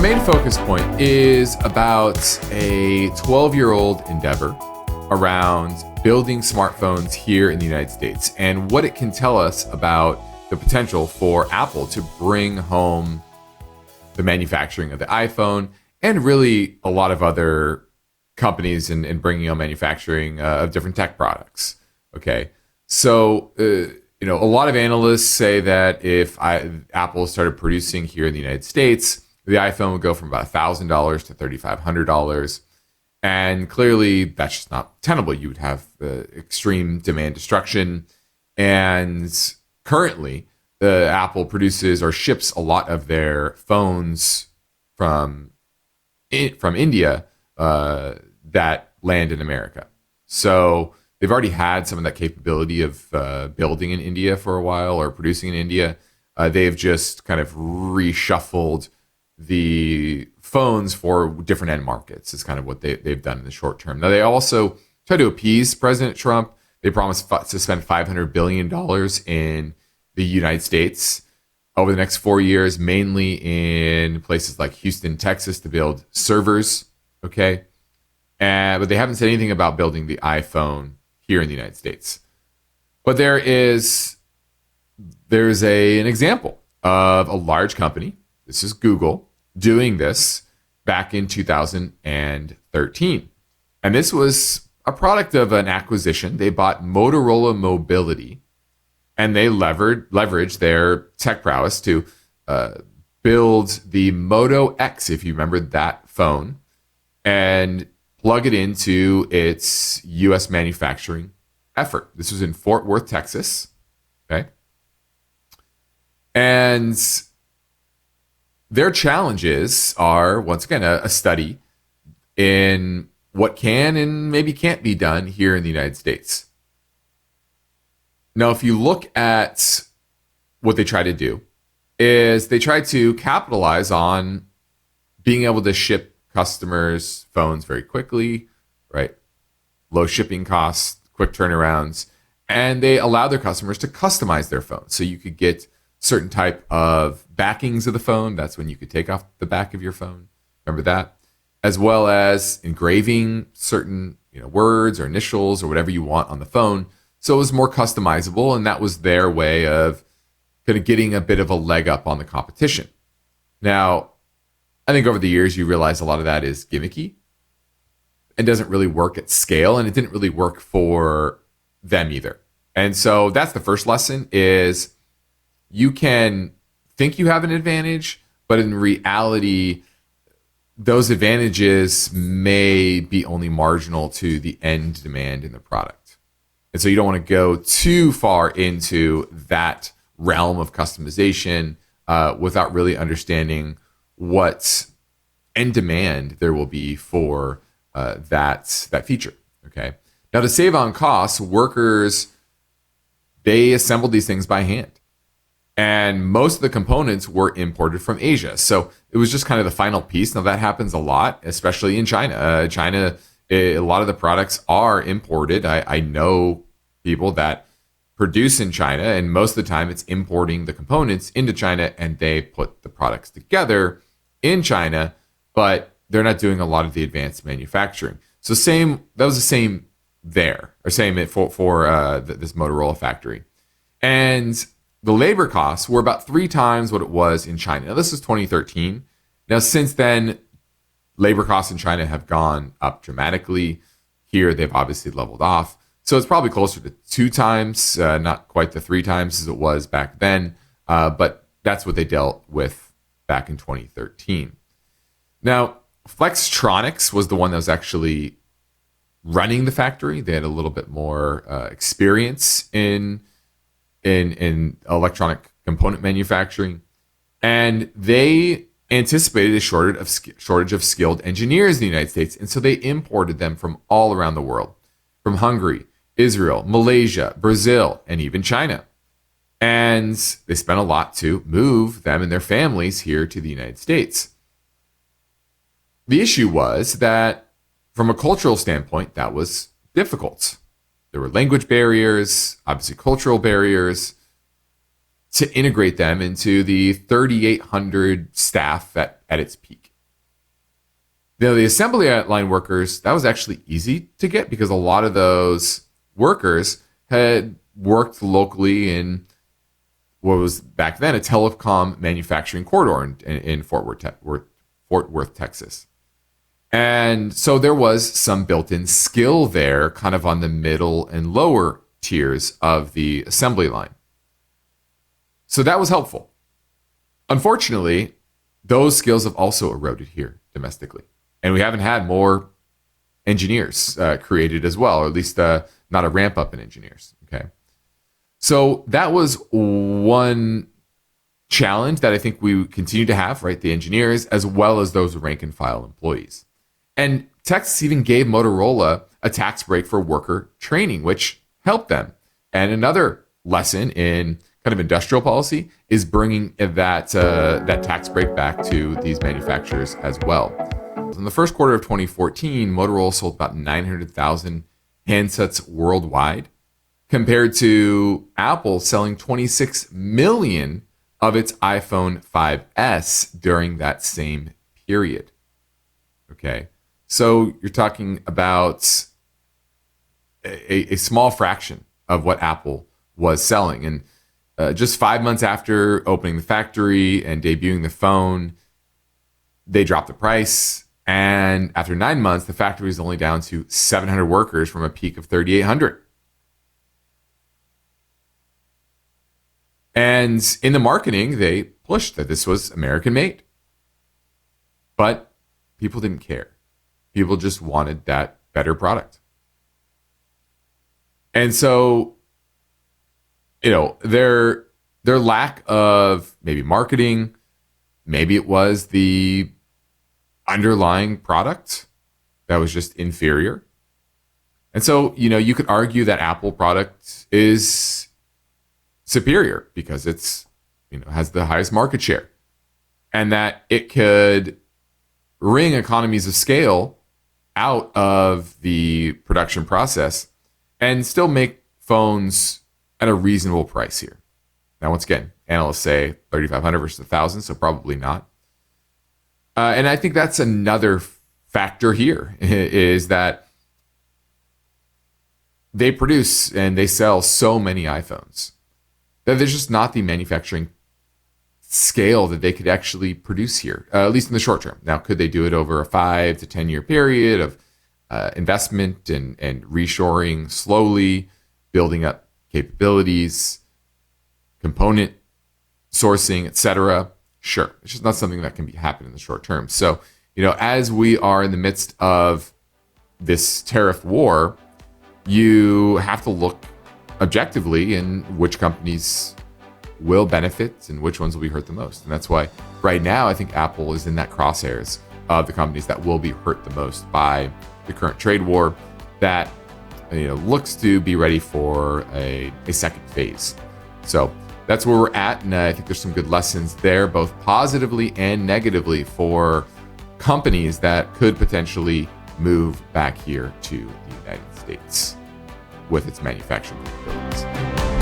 main focus point is about a 12-year-old endeavor around building smartphones here in the United States and what it can tell us about the potential for Apple to bring home the manufacturing of the iPhone and really a lot of other companies and bringing on manufacturing of different tech products. Okay, so a lot of analysts say that if Apple started producing here in the United States, the iPhone would go from about $1,000 to $3,500. And clearly, that's just not tenable. You would have extreme demand destruction. And currently, Apple produces or ships a lot of their phones from India that land in America. So they've already had some of that capability of building in India for a while or producing in India. They've just kind of reshuffled the phones for different end markets is kind of what they've done in the short term. Now, they also try to appease President Trump. They promised to spend $500 billion in the United States over the next 4 years, mainly in places like Houston, Texas, to build servers, okay? But they haven't said anything about building the iPhone here in the United States. But there's an example of a large company, this is Google, doing this back in 2013. And this was a product of an acquisition. They bought Motorola Mobility, and they leveraged their tech prowess to build the Moto X, if you remember that phone, and plug it into its U.S. manufacturing effort. This was in Fort Worth, Texas. Okay. And their challenges are, once again, a study in what can and maybe can't be done here in the United States. Now, if you look at what they try to do, is they try to capitalize on being able to ship customers phones very quickly, right? Low shipping costs, quick turnarounds, and they allow their customers to customize their phones. So you could get certain type of backings of the phone. That's when you could take off the back of your phone. Remember that? As well as engraving certain words or initials or whatever you want on the phone. So it was more customizable, and that was their way of kind of getting a bit of a leg up on the competition. Now, I think over the years you realize a lot of that is gimmicky and doesn't really work at scale, and it didn't really work for them either. And so that's the first lesson is you can think you have an advantage, but in reality, those advantages may be only marginal to the end demand in the product. And so you don't want to go too far into that realm of customization without really understanding what end demand there will be for that feature. Okay. Now, to save on costs, workers, they assembled these things by hand. And most of the components were imported from Asia. So it was just kind of the final piece. Now, that happens a lot, especially in China. A lot of the products are imported. I know people that produce in China, and most of the time it's importing the components into China, and they put the products together in China, but they're not doing a lot of the advanced manufacturing. So that was the same there, or same for this Motorola factory. And the labor costs were about 3 times what it was in China. Now, this is 2013. Now, since then, labor costs in China have gone up dramatically. Here, they've obviously leveled off. So it's probably closer to 2 times, not quite the 3 times as it was back then. But that's what they dealt with back in 2013. Now, Flextronics was the one that was actually running the factory. They had a little bit more experience in electronic component manufacturing, and they anticipated a shortage of skilled engineers in the United States, and so they imported them from all around the world, from Hungary, Israel, Malaysia, Brazil, and even China. And they spent a lot to move them and their families here to the United States. The issue was that from a cultural standpoint, that was difficult. There were language barriers, obviously cultural barriers, to integrate them into the 3,800 staff at its peak. The assembly line workers, that was actually easy to get because a lot of those workers had worked locally in what was back then a telecom manufacturing corridor in Fort Worth, Texas. And so there was some built-in skill there, kind of on the middle and lower tiers of the assembly line. So that was helpful. Unfortunately, those skills have also eroded here domestically. And we haven't had more engineers created as well, or at least not a ramp up in engineers. Okay. So that was one challenge that I think we continue to have, right? The engineers, as well as those rank and file employees. And Texas even gave Motorola a tax break for worker training, which helped them. And another lesson in kind of industrial policy is bringing that tax break back to these manufacturers as well. In the first quarter of 2014, Motorola sold about 900,000 handsets worldwide, compared to Apple selling 26 million of its iPhone 5S during that same period. Okay, so you're talking about a small fraction of what Apple was selling. And just 5 months after opening the factory and debuting the phone, they dropped the price. And after 9 months, the factory is only down to 700 workers from a peak of 3,800. And in the marketing, they pushed that this was American made. But people didn't care. People just wanted that better product. And so, their lack of maybe marketing, maybe it was the underlying product that was just inferior. And so, you could argue that Apple product is superior because it's, has the highest market share, and that it could wring economies of scale out of the production process and still make phones at a reasonable price here. Now, once again, analysts say 3,500 versus 1,000, so probably not. And I think that's another factor here, is that they produce and they sell so many iPhones that there's just not the manufacturing scale that they could actually produce here, at least in the short term. Now, could they do it over a 5 to 10 year period of investment and reshoring slowly, building up capabilities, component sourcing, etc.? Sure. It's just not something that can happen in the short term. So, as we are in the midst of this tariff war, you have to look objectively in which companies will benefit and which ones will be hurt the most. And that's why right now I think Apple is in that crosshairs of the companies that will be hurt the most by the current trade war that looks to be ready for a second phase. So that's where we're at, and I think there's some good lessons there, both positively and negatively, for companies that could potentially move back here to the United States with its manufacturing capabilities.